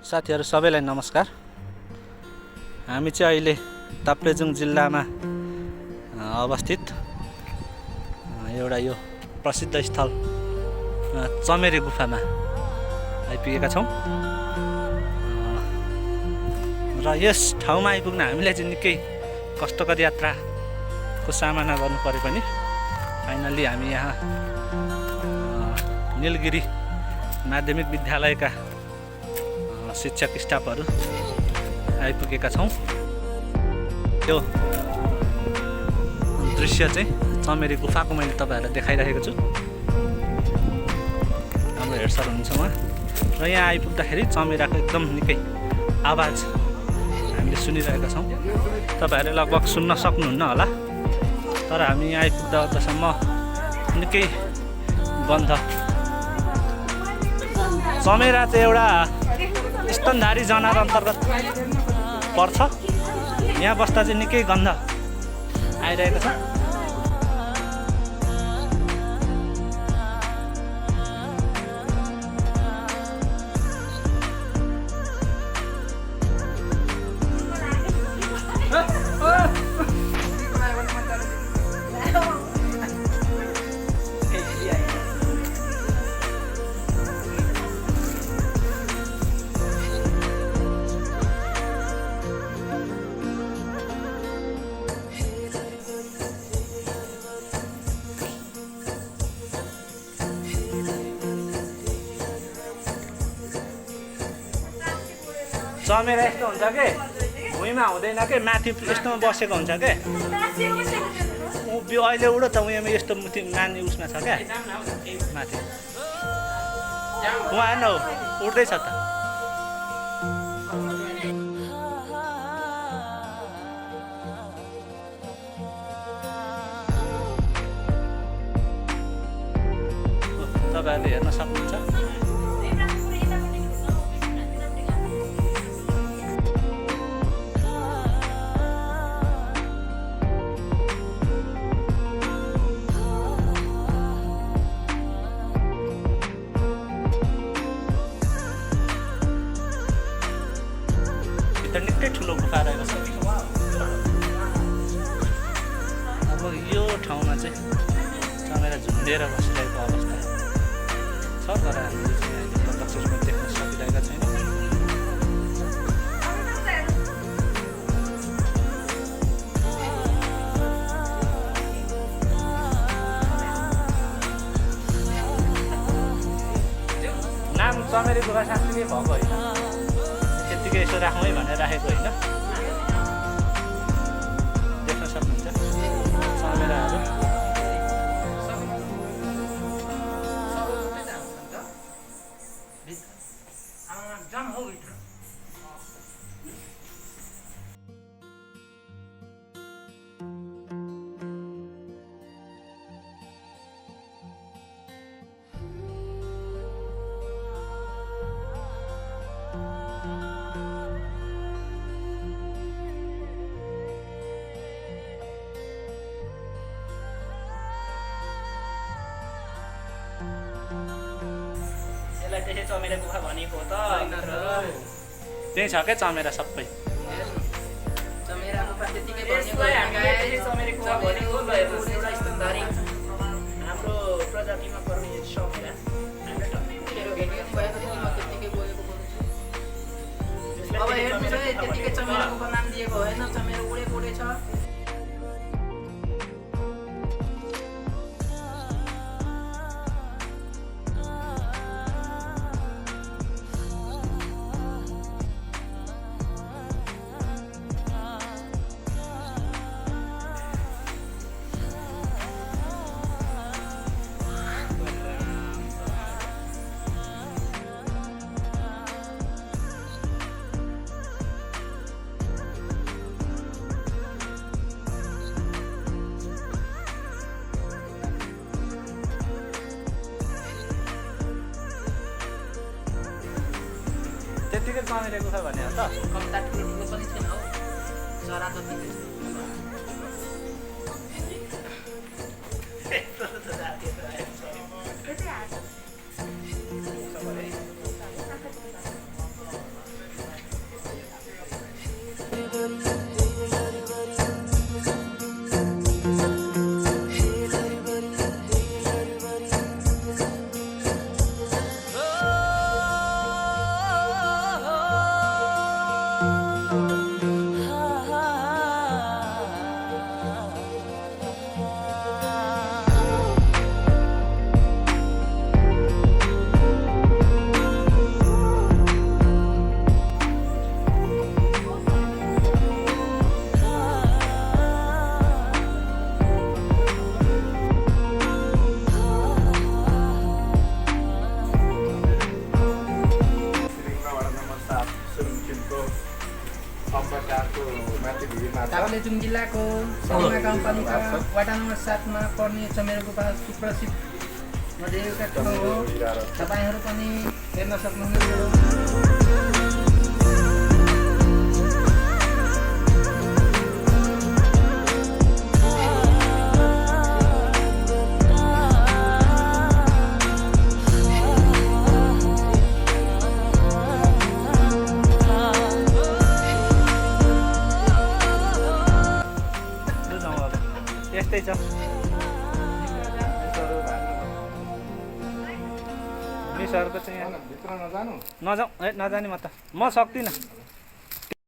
साथीहरु सबैलाई नमस्कार। हामी चाहिँ अहिले ताप्लेजुङ जिल्लामा अवस्थित एउटा यो प्रसिद्ध स्थल चमेरे गुफामा आइपुगेका छौं र यस ठाउँमा आइपुग्न हामीलाई चाहिँ निकै कष्टकर यात्राको सामना गर्नु परे पनि फाइनली हामी यहाँ नीलगिरी माध्यमिक विद्यालयका शिक्षक स्टाफहरु आइपुगेका छौं। यो दृश्य चाहिँ चमेरे गुफाको मैले तपाईहरुलाई देखाइरहेको छु। हाम्रो हेड सर हुनुहुन्छ उहाँ र यहाँ आइपुग्दाखेरि चमेराको एकदम निकै आवाज हामीले सुनिरहेका छौं। तपाईहरुले लगभग सुन्न सक्नुहुन्न होला, तर हामी यहाँ आइपुग्दासम्म निकै गन्ध। चमेरा चाहिँ एउटा स्तनधारी जनावर अन्तर्गत पर्छ। यहाँ बस्दा चाहिँ निकै गन्ध आइरहेको छ। चमेरा यस्तो हुन्छ के भुइँमा हुँदैन के, माथि यस्तोमा बसेको हुन्छ के। अहिले उडो त उयोमा यस्तो नानी उसमा छ क्या माथि। उहाँ हेर्नु उड्दैछ त। तपाईहरुले हेर्न सक्नुहुन्छ। निकै ठुलो गुफा रहेको छ। अब यो ठाउँमा चाहिँ चमेरा झुन्डेर बसिरहेको अवस्था छ, तर हामीले चाहिँ अहिले प्रत्यक्ष रूपमा देख्न सकिरहेका छैनौँ। नाम चमेरे गुफा शास्त्रीय भएको होइन, त्यतिकै यसो राखौँ है भनेर राखेको होइन। देख्न सक्नुहुन्छ चमेराहरू। त्यसै चमेरा गुफा भनेको हो त। त्यही छ क्या चमेरा सबै। चमेरा गुफा त्यतिकै भनेको चमेरा गुफा भनेको एउटा स्तनधारी हाम्रो प्रजातिमा पर्ने चमेरा। हाम्रो टक्कै भेटियो भएको थियो, म त्यतिकै गएको बोल्छु। अब हेर्नु है, त्यतिकै चमेरा गुफा नाम दिएको होइन, चमेरा उडे छ। त्यतिकै चमेरे गुफा भने हो त। कम्ता ठुलो पनि छैन हो, जरा जतिकै छ। ताप्लेजुङ जिल्लाको सलिमा गाउँपालिका वडा नम्बर 7 मा पर्ने चमेरो गुफा सुप्रसिद्ध मध्ये एउटा ठाउँ हो। तपाईँहरू पनि हेर्न सक्नुहुनेछ। यस्तै छ मिसहरूको चाहिँ यहाँ भित्र नजानु नजाउँ ए नजाने म त म सक्दिनँ